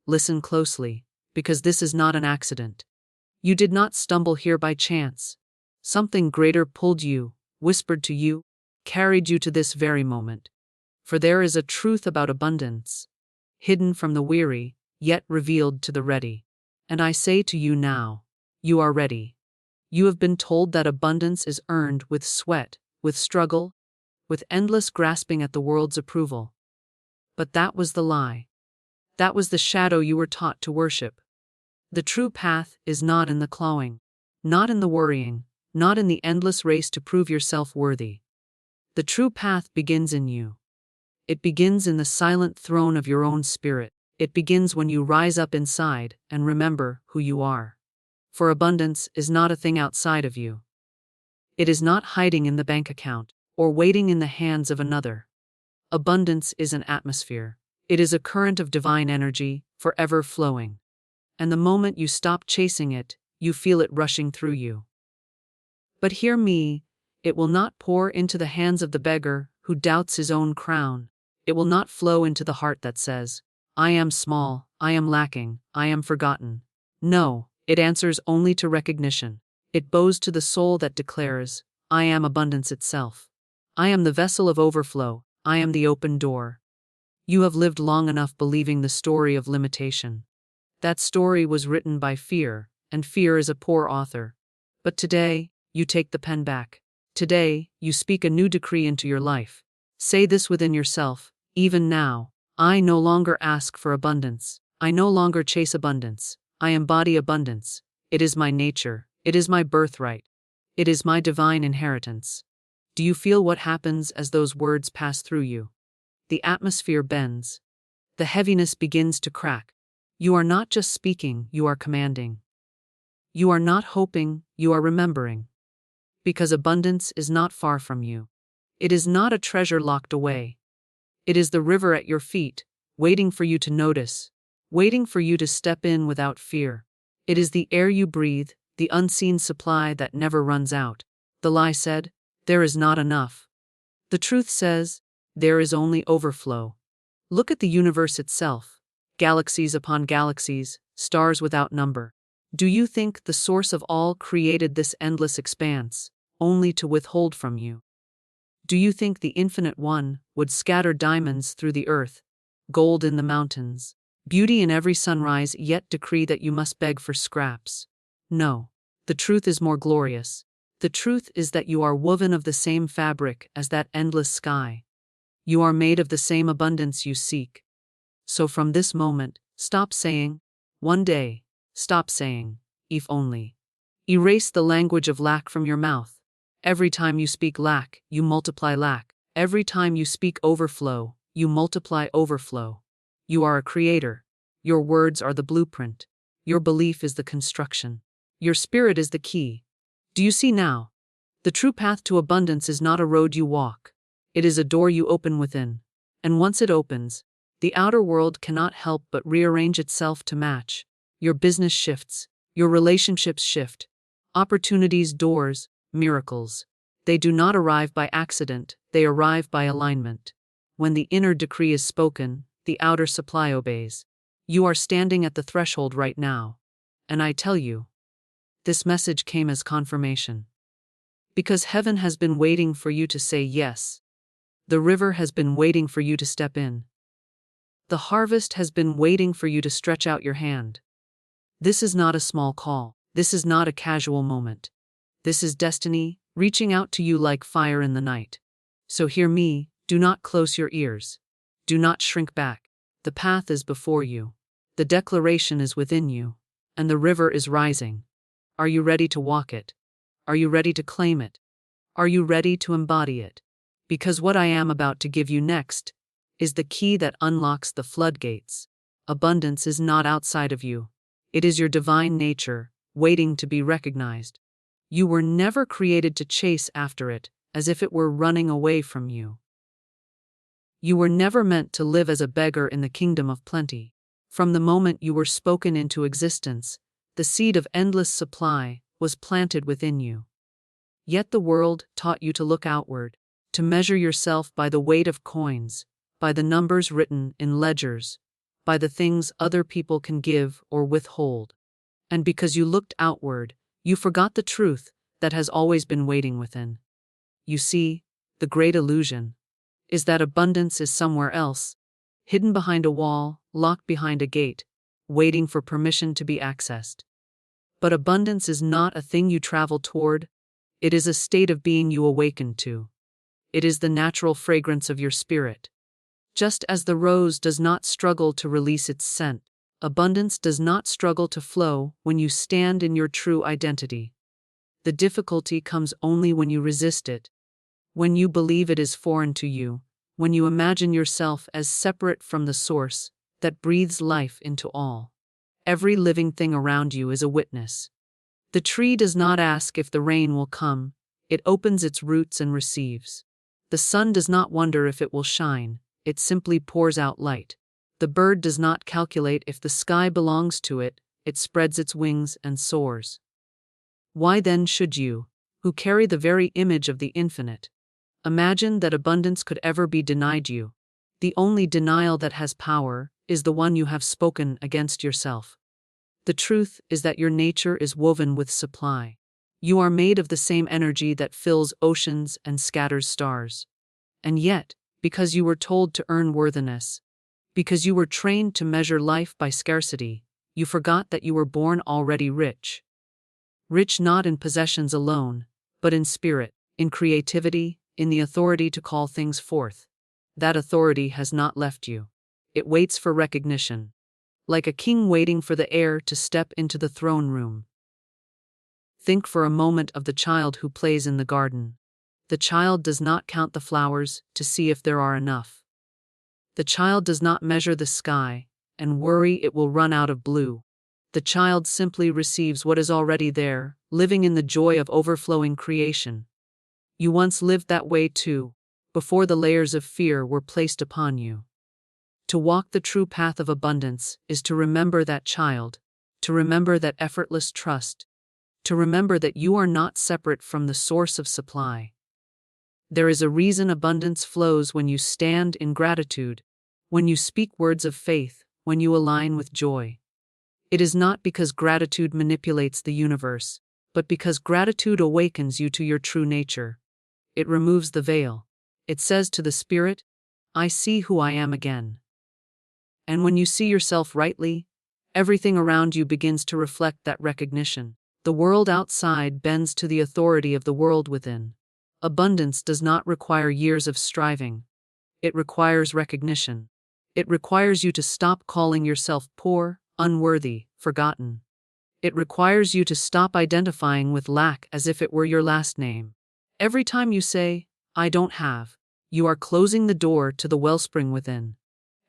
listen closely, because this is not an accident. You did not stumble here by chance. Something greater pulled you, whispered to you, carried you to this very moment. For there is a truth about abundance, hidden from the weary, yet revealed to the ready. And I say to you now, you are ready. You have been told that abundance is earned with sweat, with struggle, with endless grasping at the world's approval. But that was the lie. That was the shadow you were taught to worship. The true path is not in the clawing, not in the worrying, not in the endless race to prove yourself worthy. The true path begins in you. It begins in the silent throne of your own spirit. It begins when you rise up inside and remember who you are. For abundance is not a thing outside of you. It is not hiding in the bank account or waiting in the hands of another. Abundance is an atmosphere. It is a current of divine energy, forever flowing. And the moment you stop chasing it, you feel it rushing through you. But hear me, it will not pour into the hands of the beggar who doubts his own crown. It will not flow into the heart that says, I am small, I am lacking, I am forgotten. No, it answers only to recognition. It bows to the soul that declares, I am abundance itself. I am the vessel of overflow, I am the open door. You have lived long enough believing the story of limitation. That story was written by fear, and fear is a poor author. But today, you take the pen back. Today, you speak a new decree into your life. Say this within yourself, even now, I no longer ask for abundance. I no longer chase abundance. I embody abundance. It is my nature. It is my birthright. It is my divine inheritance. Do you feel what happens as those words pass through you? The atmosphere bends. The heaviness begins to crack. You are not just speaking, you are commanding. You are not hoping, you are remembering. Because abundance is not far from you. It is not a treasure locked away. It is the river at your feet, waiting for you to notice, waiting for you to step in without fear. It is the air you breathe, the unseen supply that never runs out. The lie said, there is not enough. The truth says, there is only overflow. Look at the universe itself. Galaxies upon galaxies, stars without number. Do you think the source of all created this endless expanse, only to withhold from you? Do you think the Infinite One would scatter diamonds through the earth, gold in the mountains, beauty in every sunrise, yet decree that you must beg for scraps? No, the truth is more glorious. The truth is that you are woven of the same fabric as that endless sky. You are made of the same abundance you seek. So from this moment, stop saying, one day. Stop saying, if only. Erase the language of lack from your mouth. Every time you speak lack, you multiply lack. Every time you speak overflow, you multiply overflow. You are a creator. Your words are the blueprint. Your belief is the construction. Your spirit is the key. Do you see now? The true path to abundance is not a road you walk. It is a door you open within. And once it opens, the outer world cannot help but rearrange itself to match. Your business shifts. Your relationships shift. Opportunities, doors, miracles. They do not arrive by accident, they arrive by alignment. When the inner decree is spoken, the outer supply obeys. You are standing at the threshold right now. And I tell you, this message came as confirmation. Because heaven has been waiting for you to say yes. The river has been waiting for you to step in. The harvest has been waiting for you to stretch out your hand. This is not a small call. This is not a casual moment. This is destiny, reaching out to you like fire in the night. So hear me, do not close your ears. Do not shrink back. The path is before you. The declaration is within you. And the river is rising. Are you ready to walk it? Are you ready to claim it? Are you ready to embody it? Because what I am about to give you next is the key that unlocks the floodgates. Abundance is not outside of you. It is your divine nature, waiting to be recognized. You were never created to chase after it, as if it were running away from you. You were never meant to live as a beggar in the kingdom of plenty. From the moment you were spoken into existence, the seed of endless supply was planted within you. Yet the world taught you to look outward, to measure yourself by the weight of coins, by the numbers written in ledgers, by the things other people can give or withhold. And because you looked outward, you forgot the truth that has always been waiting within. You see, the great illusion is that abundance is somewhere else, hidden behind a wall, locked behind a gate, waiting for permission to be accessed. But abundance is not a thing you travel toward, it is a state of being you awaken to. It is the natural fragrance of your spirit. Just as the rose does not struggle to release its scent, abundance does not struggle to flow when you stand in your true identity. The difficulty comes only when you resist it, when you believe it is foreign to you, when you imagine yourself as separate from the source that breathes life into all. Every living thing around you is a witness. The tree does not ask if the rain will come, it opens its roots and receives. The sun does not wonder if it will shine, it simply pours out light. The bird does not calculate if the sky belongs to it, it spreads its wings and soars. Why then should you, who carry the very image of the infinite, imagine that abundance could ever be denied you? The only denial that has power is the one you have spoken against yourself. The truth is that your nature is woven with supply. You are made of the same energy that fills oceans and scatters stars. And yet, because you were told to earn worthiness, because you were trained to measure life by scarcity, you forgot that you were born already rich. Rich not in possessions alone, but in spirit, in creativity, in the authority to call things forth. That authority has not left you. It waits for recognition, like a king waiting for the heir to step into the throne room. Think for a moment of the child who plays in the garden. The child does not count the flowers to see if there are enough. The child does not measure the sky and worry it will run out of blue. The child simply receives what is already there, living in the joy of overflowing creation. You once lived that way too, before the layers of fear were placed upon you. To walk the true path of abundance is to remember that child, to remember that effortless trust, to remember that you are not separate from the source of supply. There is a reason abundance flows when you stand in gratitude, when you speak words of faith, when you align with joy. It is not because gratitude manipulates the universe, but because gratitude awakens you to your true nature. It removes the veil. It says to the spirit, I see who I am again. And when you see yourself rightly, everything around you begins to reflect that recognition. The world outside bends to the authority of the world within. Abundance does not require years of striving. It requires recognition. It requires you to stop calling yourself poor, unworthy, forgotten. It requires you to stop identifying with lack as if it were your last name. Every time you say, I don't have, you are closing the door to the wellspring within.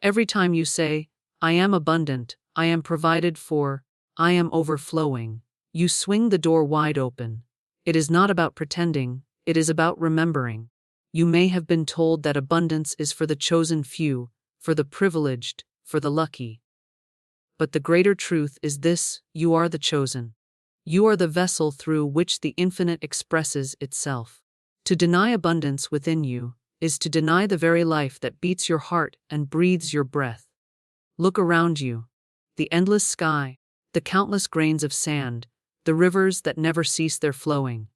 Every time you say, I am abundant, I am provided for, I am overflowing, you swing the door wide open. It is not about pretending, it is about remembering. You may have been told that abundance is for the chosen few, for the privileged, for the lucky. But the greater truth is this: you are the chosen. You are the vessel through which the infinite expresses itself. To deny abundance within you is to deny the very life that beats your heart and breathes your breath. Look around you. The endless sky, the countless grains of sand, the rivers that never cease their flowing.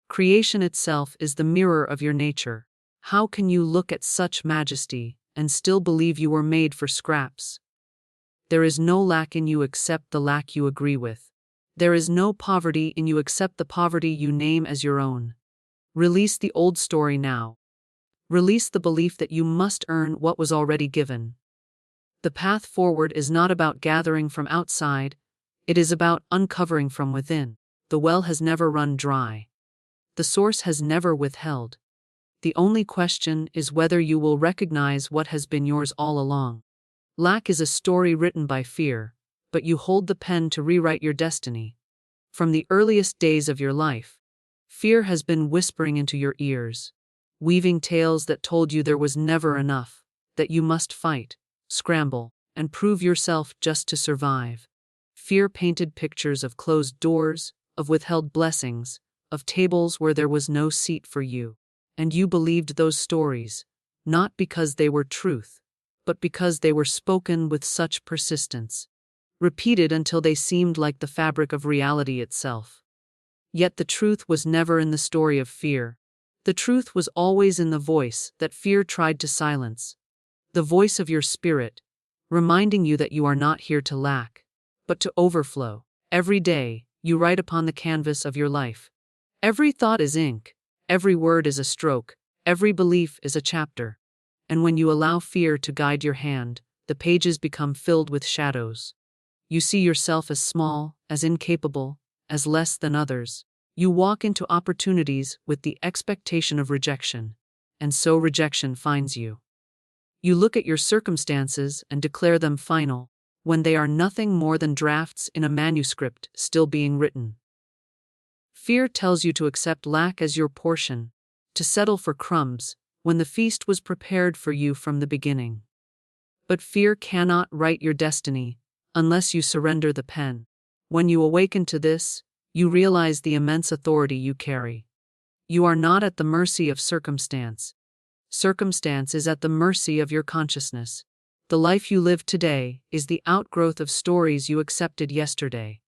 Creation itself is the mirror of your nature. How can you look at such majesty and still believe you were made for scraps? There is no lack in you except the lack you agree with. There is no poverty in you except the poverty you name as your own. Release the old story now. Release the belief that you must earn what was already given. The path forward is not about gathering from outside, it is about uncovering from within. The well has never run dry. The source has never withheld. The only question is whether you will recognize what has been yours all along. Lack is a story written by fear, but you hold the pen to rewrite your destiny. From the earliest days of your life, fear has been whispering into your ears, weaving tales that told you there was never enough, that you must fight, scramble, and prove yourself just to survive. Fear painted pictures of closed doors, of withheld blessings, of tables where there was no seat for you. And you believed those stories, not because they were truth, but because they were spoken with such persistence, repeated until they seemed like the fabric of reality itself. Yet the truth was never in the story of fear. The truth was always in the voice that fear tried to silence, the voice of your spirit, reminding you that you are not here to lack, but to overflow. Every day, you write upon the canvas of your life. Every thought is ink, every word is a stroke, every belief is a chapter. And when you allow fear to guide your hand, the pages become filled with shadows. You see yourself as small, as incapable, as less than others. You walk into opportunities with the expectation of rejection, and so rejection finds you. You look at your circumstances and declare them final, when they are nothing more than drafts in a manuscript still being written. Fear tells you to accept lack as your portion, to settle for crumbs, when the feast was prepared for you from the beginning. But fear cannot write your destiny unless you surrender the pen. When you awaken to this, you realize the immense authority you carry. You are not at the mercy of circumstance. Circumstance is at the mercy of your consciousness. The life you live today is the outgrowth of stories you accepted yesterday.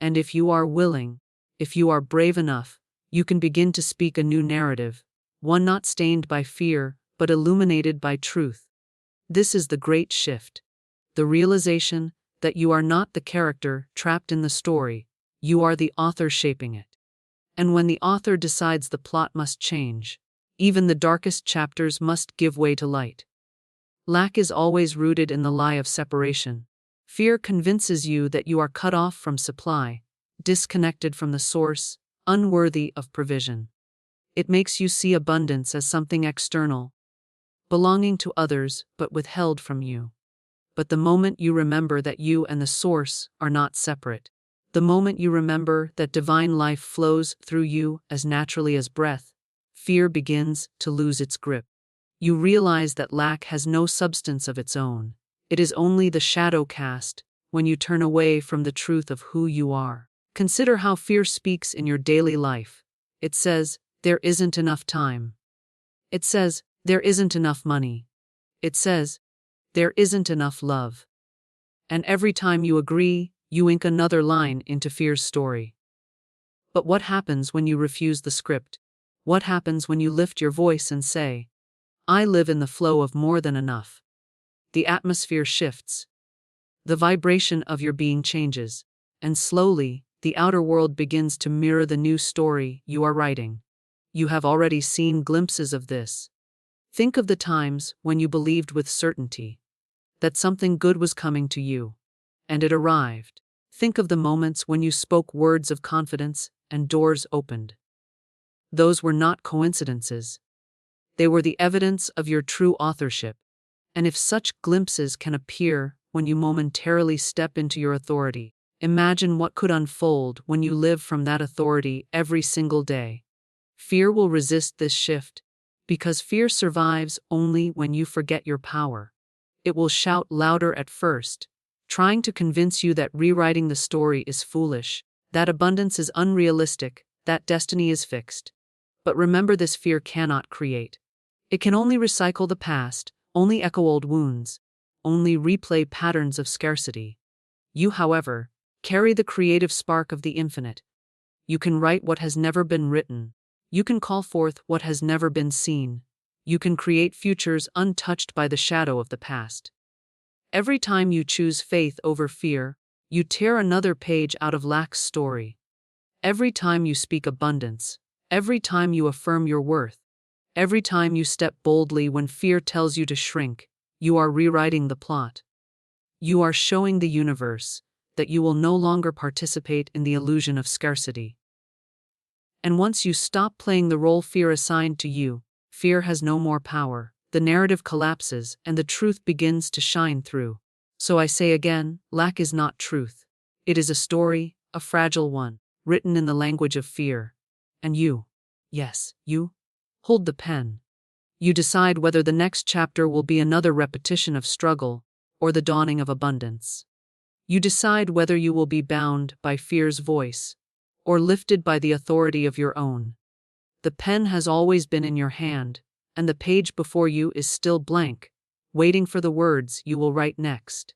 And if you are willing, if you are brave enough, you can begin to speak a new narrative, one not stained by fear, but illuminated by truth. This is the great shift. The realization that you are not the character trapped in the story, you are the author shaping it. And when the author decides the plot must change, even the darkest chapters must give way to light. Lack is always rooted in the lie of separation. Fear convinces you that you are cut off from supply, disconnected from the source, unworthy of provision. It makes you see abundance as something external, belonging to others but withheld from you. But the moment you remember that you and the source are not separate, the moment you remember that divine life flows through you as naturally as breath, fear begins to lose its grip. You realize that lack has no substance of its own. It is only the shadow cast when you turn away from the truth of who you are. Consider how fear speaks in your daily life. It says, there isn't enough time. It says, there isn't enough money. It says, there isn't enough love. And every time you agree, you ink another line into fear's story. But what happens when you refuse the script? What happens when you lift your voice and say, I live in the flow of more than enough? The atmosphere shifts. The vibration of your being changes, and slowly, the outer world begins to mirror the new story you are writing. You have already seen glimpses of this. Think of the times when you believed with certainty that something good was coming to you, and it arrived. Think of the moments when you spoke words of confidence and doors opened. Those were not coincidences. They were the evidence of your true authorship. And if such glimpses can appear when you momentarily step into your authority, imagine what could unfold when you live from that authority every single day. Fear will resist this shift, because fear survives only when you forget your power. It will shout louder at first, trying to convince you that rewriting the story is foolish, that abundance is unrealistic, that destiny is fixed. But remember, this fear cannot create. It can only recycle the past, only echo old wounds, only replay patterns of scarcity. You, however, carry the creative spark of the infinite. You can write what has never been written. You can call forth what has never been seen. You can create futures untouched by the shadow of the past. Every time you choose faith over fear, you tear another page out of lack's story. Every time you speak abundance, every time you affirm your worth, every time you step boldly when fear tells you to shrink, you are rewriting the plot. You are showing the universe that you will no longer participate in the illusion of scarcity. And once you stop playing the role fear assigned to you, fear has no more power. The narrative collapses and the truth begins to shine through. So I say again, lack is not truth. It is a story, a fragile one, written in the language of fear. And you, yes, you, hold the pen. You decide whether the next chapter will be another repetition of struggle or the dawning of abundance. You decide whether you will be bound by fear's voice or lifted by the authority of your own. The pen has always been in your hand, and the page before you is still blank, waiting for the words you will write next.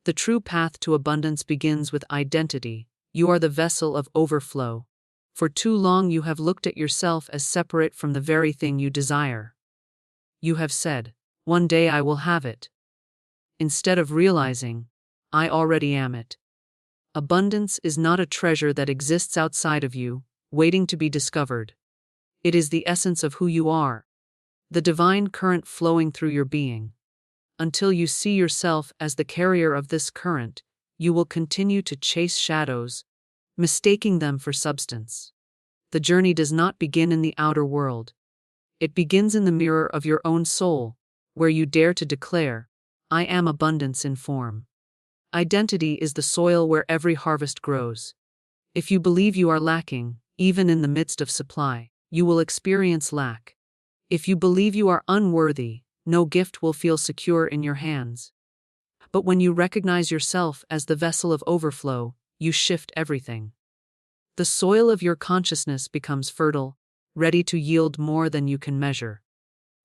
The true path to abundance begins with identity. You are the vessel of overflow. For too long you have looked at yourself as separate from the very thing you desire. You have said, "One day I will have it," instead of realizing, "I already am it." Abundance is not a treasure that exists outside of you, waiting to be discovered. It is the essence of who you are, the divine current flowing through your being. Until you see yourself as the carrier of this current, you will continue to chase shadows, mistaking them for substance. The journey does not begin in the outer world. It begins in the mirror of your own soul, where you dare to declare, "I am abundance in form." Identity is the soil where every harvest grows. If you believe you are lacking, even in the midst of supply, you will experience lack. If you believe you are unworthy, no gift will feel secure in your hands. But when you recognize yourself as the vessel of overflow, you shift everything. The soil of your consciousness becomes fertile, ready to yield more than you can measure.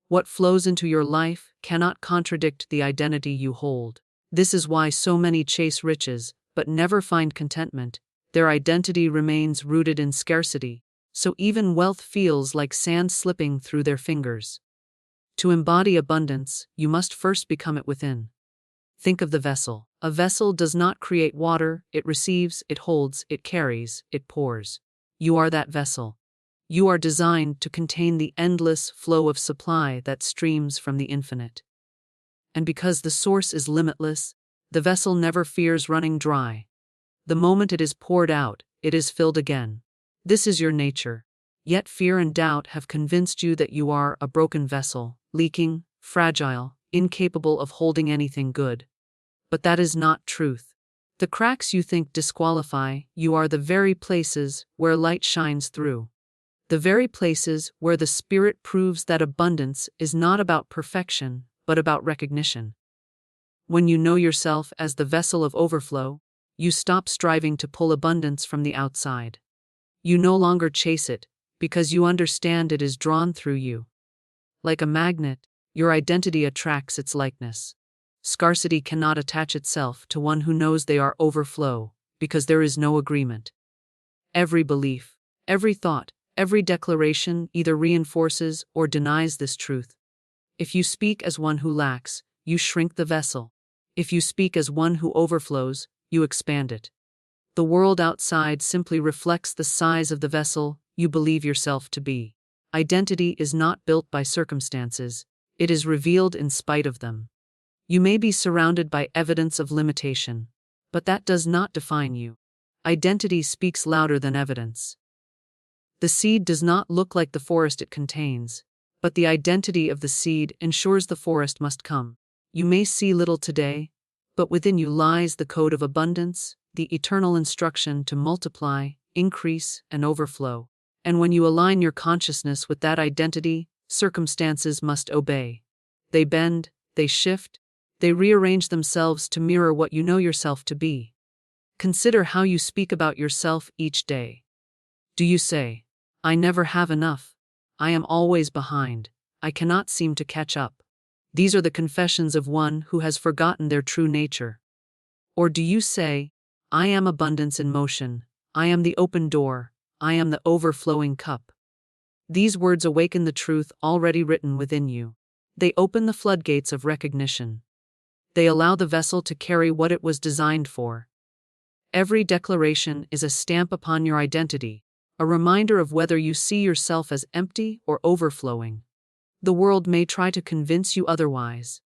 What flows into your life cannot contradict the identity you hold. This is why so many chase riches, but never find contentment. Their identity remains rooted in scarcity, so even wealth feels like sand slipping through their fingers. To embody abundance, you must first become it within. Think of the vessel. A vessel does not create water, it receives, it holds, it carries, it pours. You are that vessel. You are designed to contain the endless flow of supply that streams from the infinite. And because the source is limitless, the vessel never fears running dry. The moment it is poured out, it is filled again. This is your nature. Yet fear and doubt have convinced you that you are a broken vessel, leaking, fragile, incapable of holding anything good. But that is not truth. The cracks you think disqualify you are the very places where light shines through. The very places where the Spirit proves that abundance is not about perfection, but about recognition. When you know yourself as the vessel of overflow, you stop striving to pull abundance from the outside. You no longer chase it, because you understand it is drawn through you. Like a magnet, your identity attracts its likeness. Scarcity cannot attach itself to one who knows they are overflow, because there is no agreement. Every belief, every thought, every declaration either reinforces or denies this truth. If you speak as one who lacks, you shrink the vessel. If you speak as one who overflows, you expand it. The world outside simply reflects the size of the vessel you believe yourself to be. Identity is not built by circumstances, it is revealed in spite of them. You may be surrounded by evidence of limitation, but that does not define you. Identity speaks louder than evidence. The seed does not look like the forest it contains, but the identity of the seed ensures the forest must come. You may see little today, but within you lies the code of abundance, the eternal instruction to multiply, increase, and overflow. And when you align your consciousness with that identity, circumstances must obey. They bend, they shift, they rearrange themselves to mirror what you know yourself to be. Consider how you speak about yourself each day. Do you say, "I never have enough. I am always behind. I cannot seem to catch up"? These are the confessions of one who has forgotten their true nature. Or do you say, "I am abundance in motion. I am the open door. I am the overflowing cup"? These words awaken the truth already written within you. They open the floodgates of recognition. They allow the vessel to carry what it was designed for. Every declaration is a stamp upon your identity, a reminder of whether you see yourself as empty or overflowing. The world may try to convince you otherwise.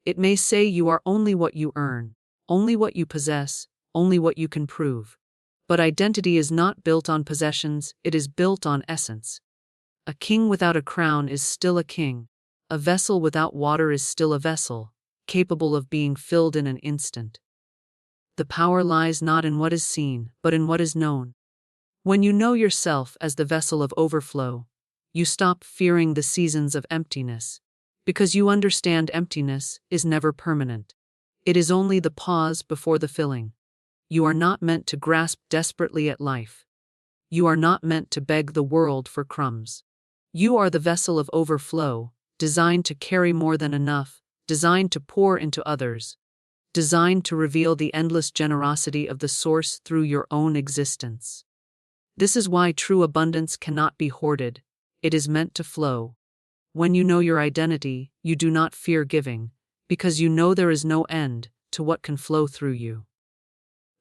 It may say you are only what you earn, only what you possess, only what you can prove. But identity is not built on possessions, it is built on essence. A king without a crown is still a king. A vessel without water is still a vessel, capable of being filled in an instant. The power lies not in what is seen, but in what is known. When you know yourself as the vessel of overflow, you stop fearing the seasons of emptiness, because you understand emptiness is never permanent. It is only the pause before the filling. You are not meant to grasp desperately at life. You are not meant to beg the world for crumbs. You are the vessel of overflow, designed to carry more than enough, designed to pour into others, designed to reveal the endless generosity of the source through your own existence. This is why true abundance cannot be hoarded, it is meant to flow. When you know your identity, you do not fear giving, because you know there is no end to what can flow through you.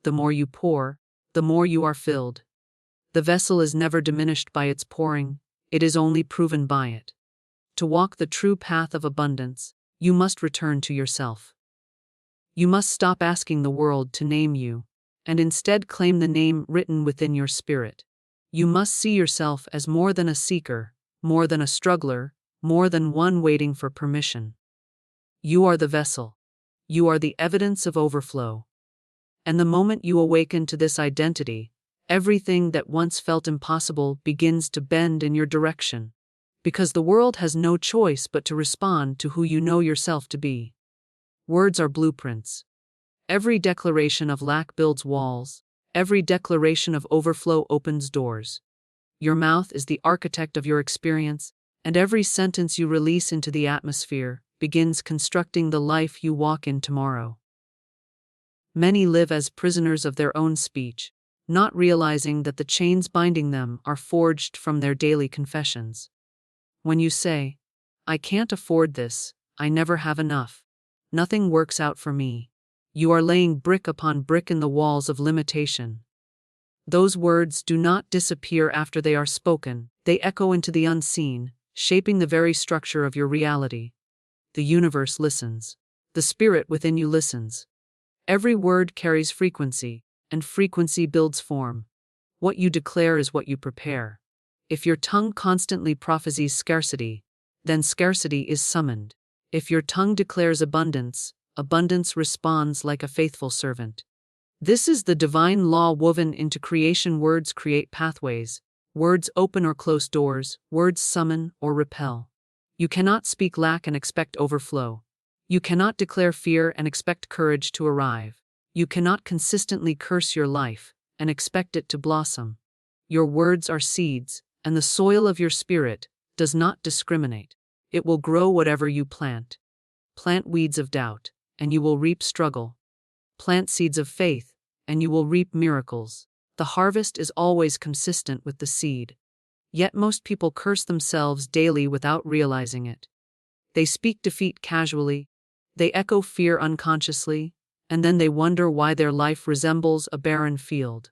The more you pour, the more you are filled. The vessel is never diminished by its pouring, it is only proven by it. To walk the true path of abundance, you must return to yourself. You must stop asking the world to name you, and instead claim the name written within your spirit. You must see yourself as more than a seeker, more than a struggler, more than one waiting for permission. You are the vessel. You are the evidence of overflow. And the moment you awaken to this identity, everything that once felt impossible begins to bend in your direction, because the world has no choice but to respond to who you know yourself to be. Words are blueprints. Every declaration of lack builds walls, every declaration of overflow opens doors. Your mouth is the architect of your experience, and every sentence you release into the atmosphere begins constructing the life you walk in tomorrow. Many live as prisoners of their own speech, not realizing that the chains binding them are forged from their daily confessions. When you say, "I can't afford this, I never have enough, nothing works out for me," you are laying brick upon brick in the walls of limitation. Those words do not disappear after they are spoken, they echo into the unseen, shaping the very structure of your reality. The universe listens. The spirit within you listens. Every word carries frequency, and frequency builds form. What you declare is what you prepare. If your tongue constantly prophesies scarcity, then scarcity is summoned. If your tongue declares abundance, abundance responds like a faithful servant. This is the divine law woven into creation. Words create pathways. Words open or close doors. Words summon or repel. You cannot speak lack and expect overflow. You cannot declare fear and expect courage to arrive. You cannot consistently curse your life and expect it to blossom. Your words are seeds, and the soil of your spirit does not discriminate. It will grow whatever you plant. Plant weeds of doubt, and you will reap struggle. Plant seeds of faith, and you will reap miracles. The harvest is always consistent with the seed. Yet most people curse themselves daily without realizing it. They speak defeat casually, they echo fear unconsciously, and then they wonder why their life resembles a barren field.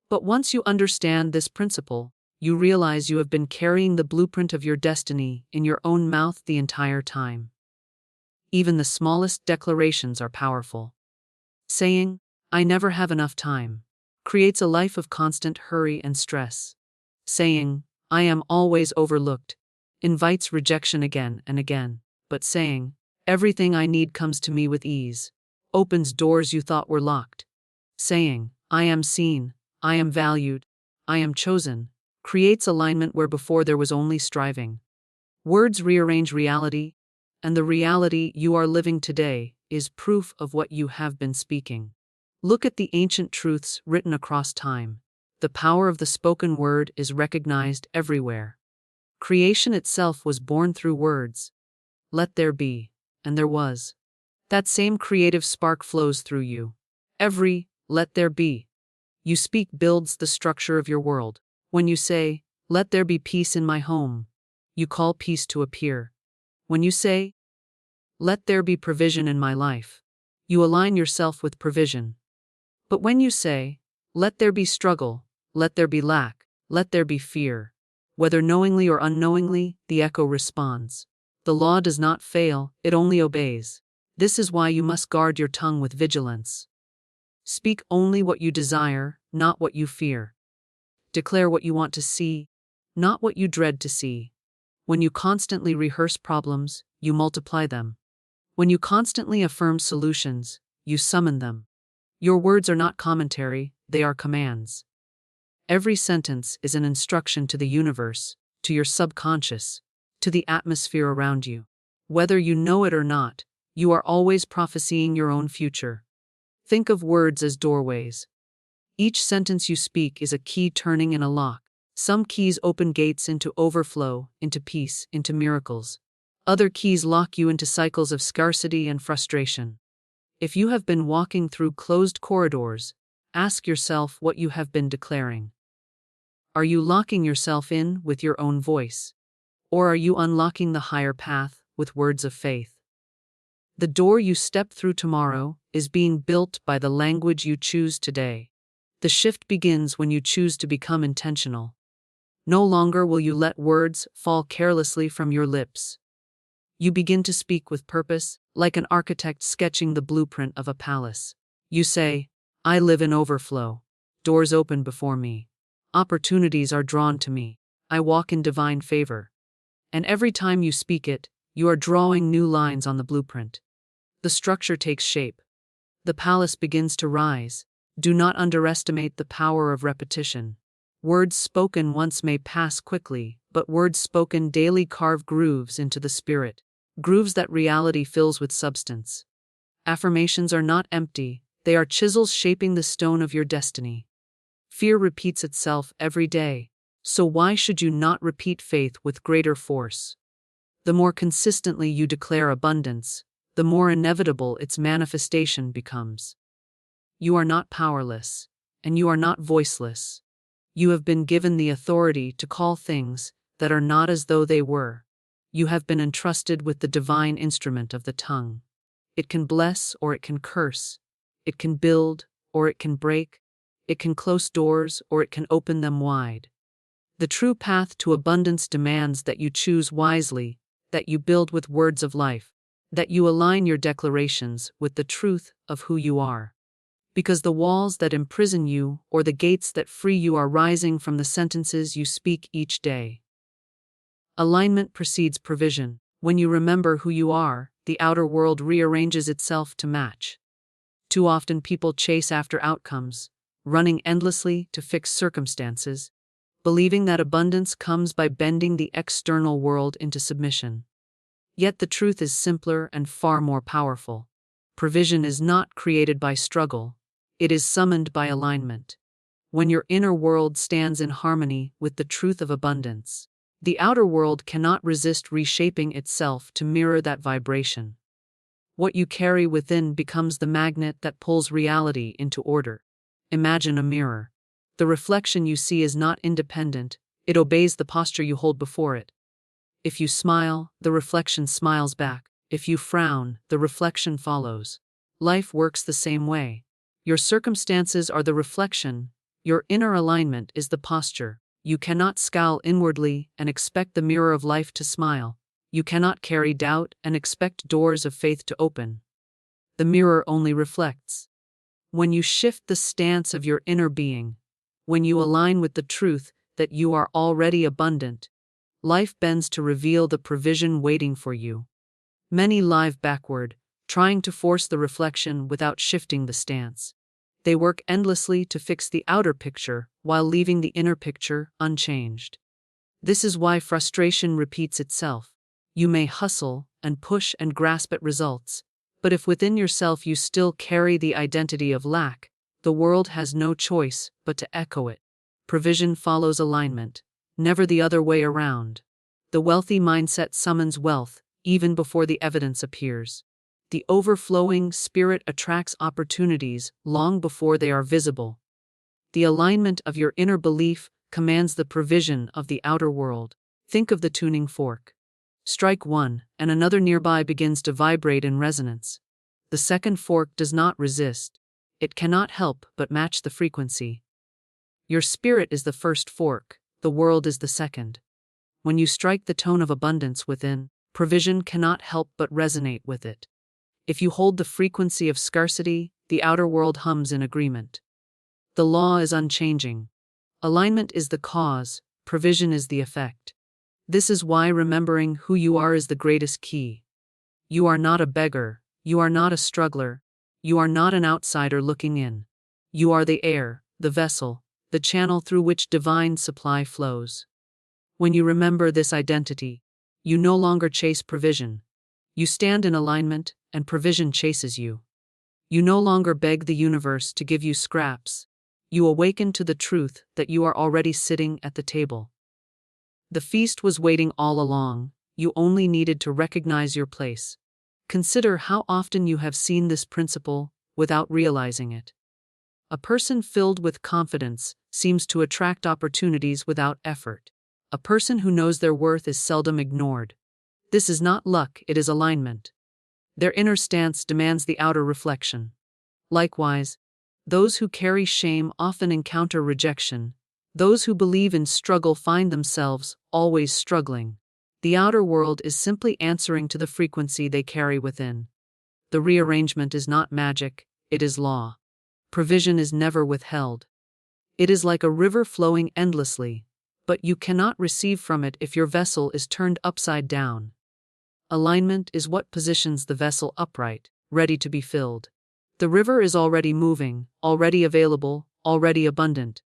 But once you understand this principle, you realize you have been carrying the blueprint of your destiny in your own mouth the entire time. Even the smallest declarations are powerful. Saying, "I never have enough time," creates a life of constant hurry and stress. Saying, "I am always overlooked," invites rejection again and again. But saying, "Everything I need comes to me with ease," opens doors you thought were locked. Saying, "I am seen, I am valued, I am chosen," creates alignment where before there was only striving. Words rearrange reality, and the reality you are living today is proof of what you have been speaking. Look at the ancient truths written across time. The power of the spoken word is recognized everywhere. Creation itself was born through words. Let there be, and there was. That same creative spark flows through you. Every "let there be" you speak builds the structure of your world. When you say, "Let there be peace in my home," you call peace to appear. When you say, "Let there be provision in my life," you align yourself with provision. But when you say, "Let there be struggle, let there be lack, let there be fear," whether knowingly or unknowingly, the echo responds. The law does not fail, it only obeys. This is why you must guard your tongue with vigilance. Speak only what you desire, not what you fear. Declare what you want to see, not what you dread to see. When you constantly rehearse problems, you multiply them. When you constantly affirm solutions, you summon them. Your words are not commentary, they are commands. Every sentence is an instruction to the universe, to your subconscious, to the atmosphere around you. Whether you know it or not, you are always prophesying your own future. Think of words as doorways. Each sentence you speak is a key turning in a lock. Some keys open gates into overflow, into peace, into miracles. Other keys lock you into cycles of scarcity and frustration. If you have been walking through closed corridors, ask yourself what you have been declaring. Are you locking yourself in with your own voice? Or are you unlocking the higher path with words of faith? The door you step through tomorrow is being built by the language you choose today. The shift begins when you choose to become intentional. No longer will you let words fall carelessly from your lips. You begin to speak with purpose, like an architect sketching the blueprint of a palace. You say, I live in overflow. Doors open before me. Opportunities are drawn to me. I walk in divine favor. And every time you speak it, you are drawing new lines on the blueprint. The structure takes shape. The palace begins to rise. Do not underestimate the power of repetition. Words spoken once may pass quickly, but words spoken daily carve grooves into the spirit. Grooves that reality fills with substance. Affirmations are not empty, they are chisels shaping the stone of your destiny. Fear repeats itself every day, so why should you not repeat faith with greater force? The more consistently you declare abundance, the more inevitable its manifestation becomes. You are not powerless, and you are not voiceless. You have been given the authority to call things that are not as though they were. You have been entrusted with the divine instrument of the tongue. It can bless or it can curse. It can build or it can break. It can close doors or it can open them wide. The true path to abundance demands that you choose wisely, that you build with words of life, that you align your declarations with the truth of who you are. Because the walls that imprison you or the gates that free you are rising from the sentences you speak each day. Alignment precedes provision. When you remember who you are, the outer world rearranges itself to match. Too often people chase after outcomes, running endlessly to fix circumstances, believing that abundance comes by bending the external world into submission. Yet the truth is simpler and far more powerful. Provision is not created by struggle, it is summoned by alignment. When your inner world stands in harmony with the truth of abundance, the outer world cannot resist reshaping itself to mirror that vibration. What you carry within becomes the magnet that pulls reality into order. Imagine a mirror. The reflection you see is not independent, it obeys the posture you hold before it. If you smile, the reflection smiles back. If you frown, the reflection follows. Life works the same way. Your circumstances are the reflection, your inner alignment is the posture. You cannot scowl inwardly and expect the mirror of life to smile. You cannot carry doubt and expect doors of faith to open. The mirror only reflects. When you shift the stance of your inner being, when you align with the truth that you are already abundant, life bends to reveal the provision waiting for you. Many live backward, trying to force the reflection without shifting the stance. They work endlessly to fix the outer picture while leaving the inner picture unchanged. This is why frustration repeats itself. You may hustle and push and grasp at results, but if within yourself you still carry the identity of lack, the world has no choice but to echo it. Provision follows alignment, never the other way around. The wealthy mindset summons wealth even before the evidence appears. The overflowing spirit attracts opportunities long before they are visible. The alignment of your inner belief commands the provision of the outer world. Think of the tuning fork. Strike one, and another nearby begins to vibrate in resonance. The second fork does not resist. It cannot help but match the frequency. Your spirit is the first fork, the world is the second. When you strike the tone of abundance within, provision cannot help but resonate with it. If you hold the frequency of scarcity, the outer world hums in agreement. The law is unchanging. Alignment is the cause, provision is the effect. This is why remembering who you are is the greatest key. You are not a beggar, you are not a struggler, you are not an outsider looking in. You are the air, the vessel, the channel through which divine supply flows. When you remember this identity, you no longer chase provision. You stand in alignment, and provision chases you. You no longer beg the universe to give you scraps. You awaken to the truth that you are already sitting at the table. The feast was waiting all along, You only needed to recognize your place. Consider how often you have seen this principle without realizing it. A person filled with confidence seems to attract opportunities without effort. A person who knows their worth is seldom ignored. This is not luck, it is alignment. Their inner stance demands the outer reflection. Likewise, those who carry shame often encounter rejection. Those who believe in struggle find themselves always struggling. The outer world is simply answering to the frequency they carry within. The rearrangement is not magic, it is law. Provision is never withheld. It is like a river flowing endlessly, but you cannot receive from it if your vessel is turned upside down. Alignment is what positions the vessel upright, ready to be filled. The river is already moving, already available, already abundant.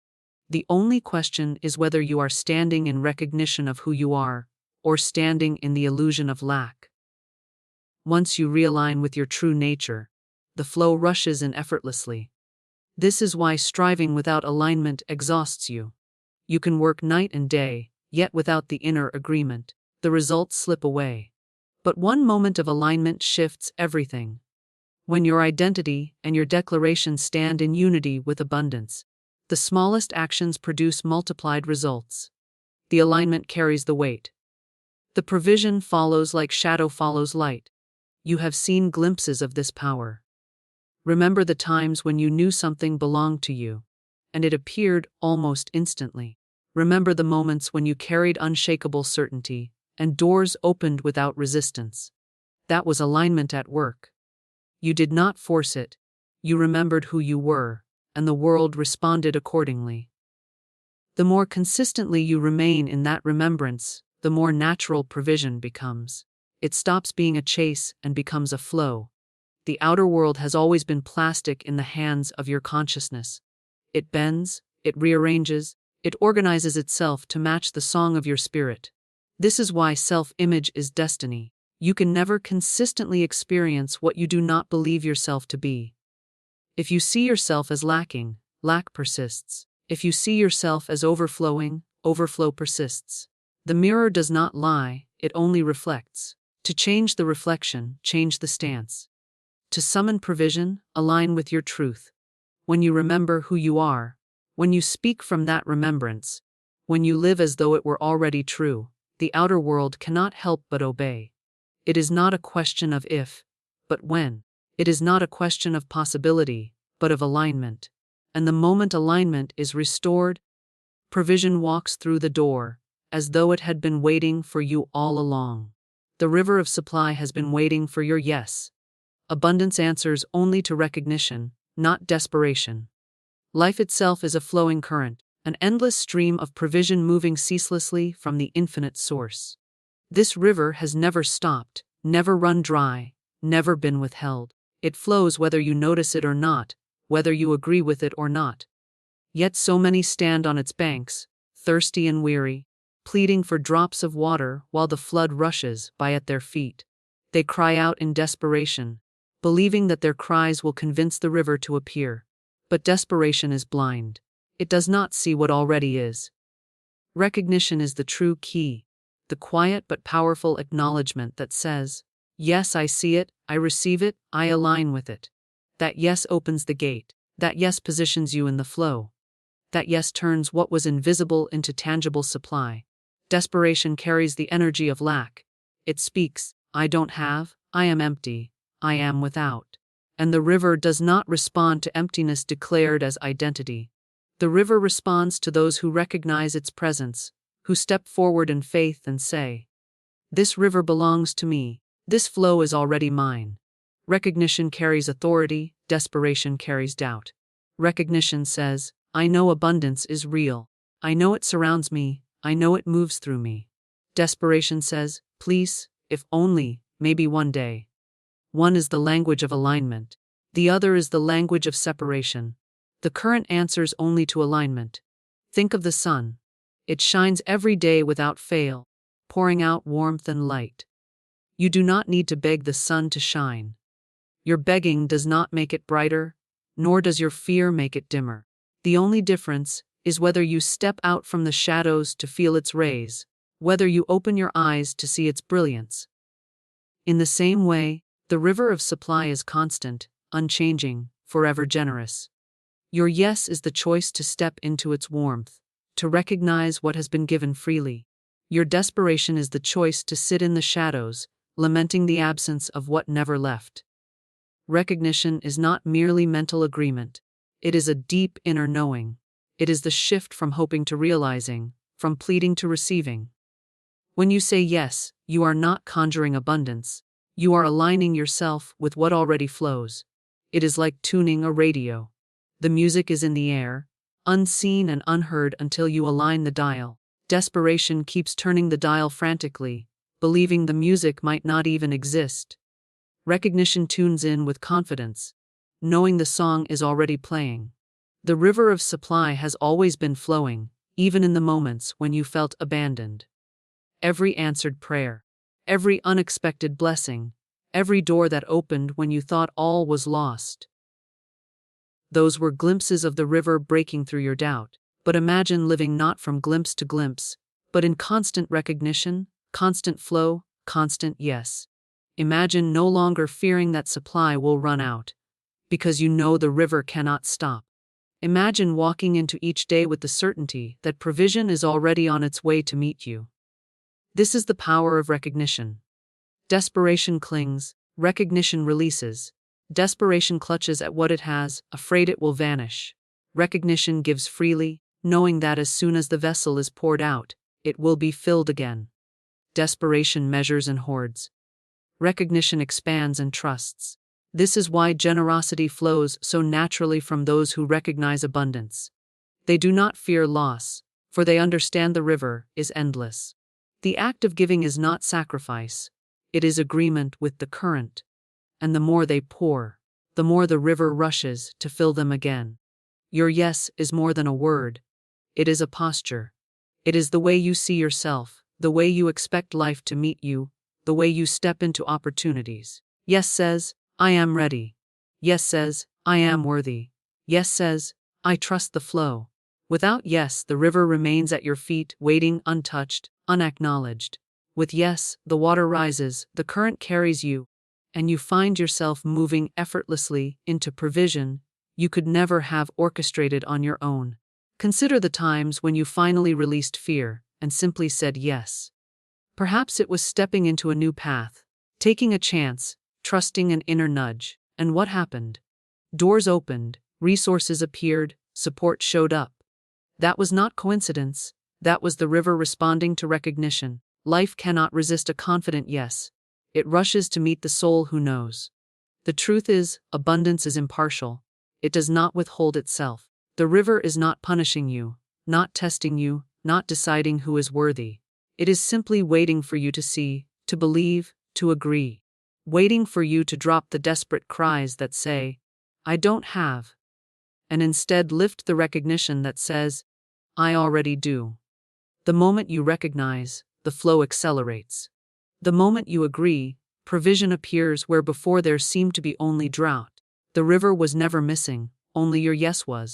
The only question is whether you are standing in recognition of who you are, or standing in the illusion of lack. Once you realign with your true nature, the flow rushes in effortlessly. This is why striving without alignment exhausts you. You can work night and day, yet without the inner agreement, the results slip away. But one moment of alignment shifts everything. When your identity and your declaration stand in unity with abundance, the smallest actions produce multiplied results. The alignment carries the weight. The provision follows like shadow follows light. You have seen glimpses of this power. Remember the times when you knew something belonged to you, and it appeared almost instantly. Remember the moments when you carried unshakable certainty, and doors opened without resistance. That was alignment at work. You did not force it. You remembered who you were, and the world responded accordingly. The more consistently you remain in that remembrance, the more natural provision becomes. It stops being a chase and becomes a flow. The outer world has always been plastic in the hands of your consciousness. It bends, it rearranges, it organizes itself to match the song of your spirit. This is why self-image is destiny. You can never consistently experience what you do not believe yourself to be. If you see yourself as lacking, lack persists. If you see yourself as overflowing, overflow persists. The mirror does not lie, it only reflects. To change the reflection, change the stance. To summon provision, align with your truth. When you remember who you are, when you speak from that remembrance, when you live as though it were already true, the outer world cannot help but obey. It is not a question of if, but when. It is not a question of possibility, but of alignment. And the moment alignment is restored, provision walks through the door, as though it had been waiting for you all along. The river of supply has been waiting for your yes. Abundance answers only to recognition, not desperation. Life itself is a flowing current, an endless stream of provision moving ceaselessly from the infinite source. This river has never stopped, never run dry, never been withheld. It flows whether you notice it or not, whether you agree with it or not. Yet so many stand on its banks, thirsty and weary, pleading for drops of water while the flood rushes by at their feet. They cry out in desperation, believing that their cries will convince the river to appear. But desperation is blind. It does not see what already is. Recognition is the true key, the quiet but powerful acknowledgement that says, yes, I see it, I receive it, I align with it. That yes opens the gate. That yes positions you in the flow. That yes turns what was invisible into tangible supply. Desperation carries the energy of lack. It speaks, I don't have, I am empty, I am without. And the river does not respond to emptiness declared as identity. The river responds to those who recognize its presence, who step forward in faith and say, this river belongs to me, this flow is already mine. Recognition carries authority, desperation carries doubt. Recognition says, I know abundance is real. I know it surrounds me, I know it moves through me. Desperation says, please, if only, maybe one day. One is the language of alignment. The other is the language of separation. The current answers only to alignment. Think of the sun. It shines every day without fail, pouring out warmth and light. You do not need to beg the sun to shine. Your begging does not make it brighter, nor does your fear make it dimmer. The only difference is whether you step out from the shadows to feel its rays, whether you open your eyes to see its brilliance. In the same way, the river of supply is constant, unchanging, forever generous. Your yes is the choice to step into its warmth, to recognize what has been given freely. Your desperation is the choice to sit in the shadows, lamenting the absence of what never left. Recognition is not merely mental agreement. It is a deep inner knowing. It is the shift from hoping to realizing, from pleading to receiving. When you say yes, you are not conjuring abundance. You are aligning yourself with what already flows. It is like tuning a radio. The music is in the air, unseen and unheard until you align the dial. Desperation keeps turning the dial frantically, believing the music might not even exist. Recognition tunes in with confidence, knowing the song is already playing. The river of supply has always been flowing, even in the moments when you felt abandoned. Every answered prayer, every unexpected blessing, every door that opened when you thought all was lost. Those were glimpses of the river breaking through your doubt. But imagine living not from glimpse to glimpse, but in constant recognition, constant flow, constant yes. Imagine no longer fearing that supply will run out, because you know the river cannot stop. Imagine walking into each day with the certainty that provision is already on its way to meet you. This is the power of recognition. Desperation clings, recognition releases. Desperation clutches at what it has, afraid it will vanish. Recognition gives freely, knowing that as soon as the vessel is poured out, it will be filled again. Desperation measures and hoards. Recognition expands and trusts. This is why generosity flows so naturally from those who recognize abundance. They do not fear loss, for they understand the river is endless. The act of giving is not sacrifice, it is agreement with the current. And the more they pour, the more the river rushes to fill them again. Your yes is more than a word. It is a posture. It is the way you see yourself, the way you expect life to meet you, the way you step into opportunities. Yes says, I am ready. Yes says, I am worthy. Yes says, I trust the flow. Without yes, the river remains at your feet, waiting, untouched, unacknowledged. With yes, the water rises, the current carries you, and you find yourself moving effortlessly into provision you could never have orchestrated on your own. Consider the times when you finally released fear and simply said yes. Perhaps it was stepping into a new path, taking a chance, trusting an inner nudge. And what happened? Doors opened, resources appeared, support showed up. That was not coincidence. That was the river responding to recognition. Life cannot resist a confident yes. It rushes to meet the soul who knows. The truth is, abundance is impartial. It does not withhold itself. The river is not punishing you, not testing you, not deciding who is worthy. It is simply waiting for you to see, to believe, to agree. Waiting for you to drop the desperate cries that say, I don't have, and instead lift the recognition that says, I already do. The moment you recognize, the flow accelerates. The moment you agree, provision appears where before there seemed to be only drought. The river was never missing, only your yes was.